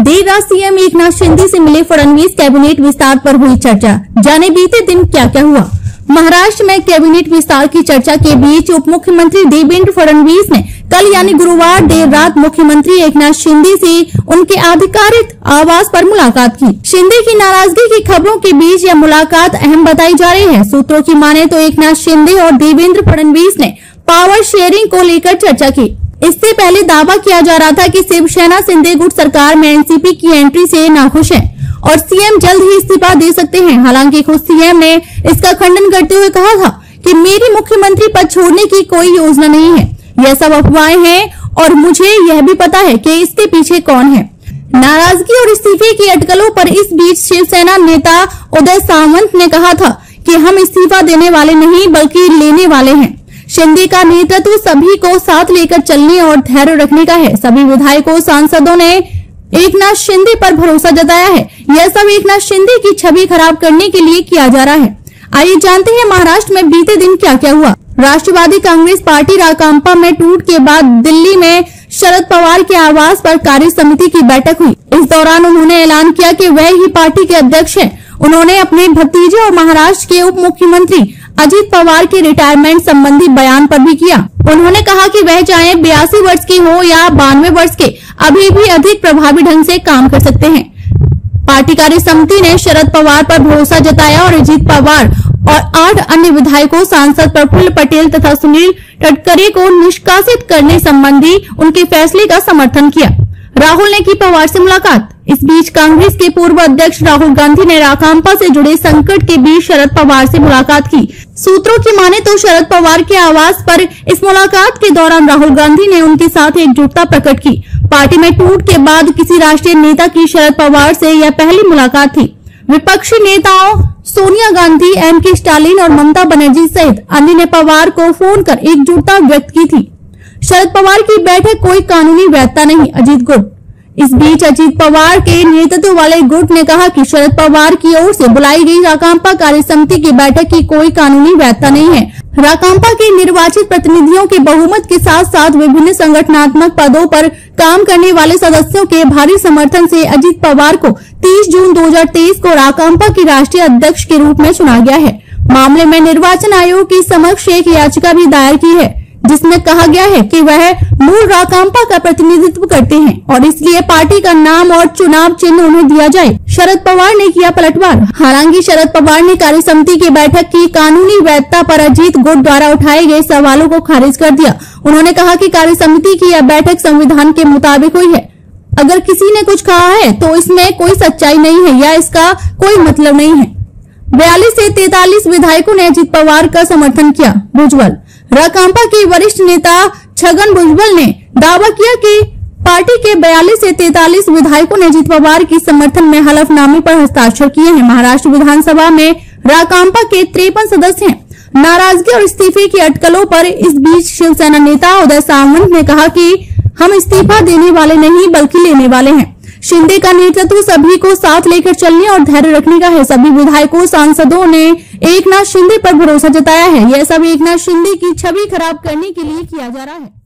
देर रात सीएम एकनाथ शिंदे से मिले फडणवीस, कैबिनेट विस्तार पर हुई चर्चा। जाने बीते दिन क्या क्या हुआ। महाराष्ट्र में कैबिनेट विस्तार की चर्चा के बीच उप मुख्यमंत्री देवेंद्र फडणवीस ने कल यानी गुरुवार देर रात मुख्यमंत्री एकनाथ शिंदे से उनके आधिकारिक आवास पर मुलाकात की। शिंदे की नाराजगी की खबरों के बीच यह मुलाकात अहम बताई जा रही है। सूत्रों की माने तो एकनाथ शिंदे और देवेंद्र फडणवीस ने पावर शेयरिंग को लेकर चर्चा की। इससे पहले दावा किया जा रहा था कि शिवसेना शिंदे गुट सरकार में एनसीपी की एंट्री से नाखुश है और सीएम जल्द ही इस्तीफा दे सकते हैं। हालांकि खुद सीएम ने इसका खंडन करते हुए कहा था कि मेरी मुख्यमंत्री पद छोड़ने की कोई योजना नहीं है, यह सब अफवाहें हैं और मुझे यह भी पता है कि इसके पीछे कौन है। नाराजगी और इस्तीफे की अटकलों पर इस बीच शिवसेना नेता उदय सामंत ने कहा था कि हम इस्तीफा देने वाले नहीं बल्कि लेने वाले हैं। शिंदे का नेतृत्व सभी को साथ लेकर चलने और धैर्य रखने का है। सभी विधायकों सांसदों ने एकनाथ शिंदे पर भरोसा जताया है। यह सब एकनाथ शिंदे की छवि खराब करने के लिए किया जा रहा है। आइए जानते हैं महाराष्ट्र में बीते दिन क्या क्या हुआ। राष्ट्रवादी कांग्रेस पार्टी राकांपा में टूट के बाद दिल्ली में शरद पवार के आवास पर कार्य समिति की बैठक हुई। इस दौरान उन्होंने ऐलान किया कि वह ही पार्टी के अध्यक्ष हैं। उन्होंने अपने भतीजे और महाराष्ट्र के उप मुख्यमंत्री अजित पवार के रिटायरमेंट संबंधी बयान पर भी किया। उन्होंने कहा कि वह चाहे 82 वर्ष के हो या 92 वर्ष के, अभी भी अधिक प्रभावी ढंग से काम कर सकते हैं। पार्टी कार्य समिति ने शरद पवार पर भरोसा जताया और अजित पवार और 8 अन्य विधायकों सांसद प्रफुल्ल पटेल तथा सुनील तटकरे को निष्कासित करने संबंधी उनके फैसले का समर्थन किया। राहुल ने की पवार से मुलाकात। इस बीच कांग्रेस के पूर्व अध्यक्ष राहुल गांधी ने राकांपा से जुड़े संकट के बीच शरद पवार से मुलाकात की। सूत्रों की माने तो शरद पवार के आवास पर इस मुलाकात के दौरान राहुल गांधी ने उनके साथ एकजुटता प्रकट की। पार्टी में टूट के बाद किसी राष्ट्रीय नेता की शरद पवार से यह पहली मुलाकात थी। विपक्षी नेताओं सोनिया गांधी, एम.के. स्टालिन और ममता बनर्जी सहित अन्य ने पवार को फोन कर एकजुटता व्यक्त की थी। शरद पवार की बैठक कोई कानूनी वैधता नहीं, अजित गुट। इस बीच अजित पवार के नेतृत्व वाले गुट ने कहा कि शरद पवार की ओर से बुलाई गई राकांपा कार्य समिति की बैठक की कोई कानूनी वैधता नहीं है। राकांपा के निर्वाचित प्रतिनिधियों के बहुमत के साथ साथ विभिन्न संगठनात्मक पदों पर काम करने वाले सदस्यों के भारी समर्थन से अजित पवार को 30 जून 2023 को राकांपा की राष्ट्रीय अध्यक्ष के रूप में चुना गया है। मामले में निर्वाचन आयोग के समक्ष एक याचिका भी दायर की है, जिसमें कहा गया है कि वह मूल राकांपा का प्रतिनिधित्व करते हैं और इसलिए पार्टी का नाम और चुनाव चिन्ह उन्हें दिया जाए। शरद पवार ने किया पलटवार। हालांकि शरद पवार ने कार्य समिति की बैठक की कानूनी वैधता पर अजीत गुट द्वारा उठाए गए सवालों को खारिज कर दिया। उन्होंने कहा कि कार्य समिति की यह बैठक संविधान के मुताबिक हुई है। अगर किसी ने कुछ कहा है तो इसमें कोई सच्चाई नहीं है या इसका कोई मतलब नहीं है। 42 से 43 विधायकों ने अजित पवार का समर्थन किया। भुजबल। राकांपा के वरिष्ठ नेता छगन भुजबल ने दावा किया कि पार्टी के 42 से 43 विधायकों ने अजित पवार के समर्थन में हलफनामे पर हस्ताक्षर किए हैं। महाराष्ट्र विधानसभा में राकांपा के 53 सदस्य हैं। नाराजगी और इस्तीफे की अटकलों पर इस बीच शिवसेना नेता उदय सामंत ने कहा कि हम इस्तीफा देने वाले नहीं बल्कि लेने वाले हैं। शिंदे का नेतृत्व सभी को साथ लेकर चलने और धैर्य रखने का है। सभी विधायकों सांसदों ने एकनाथ शिंदे पर भरोसा जताया है। यह सब एकनाथ शिंदे की छवि खराब करने के लिए किया जा रहा है।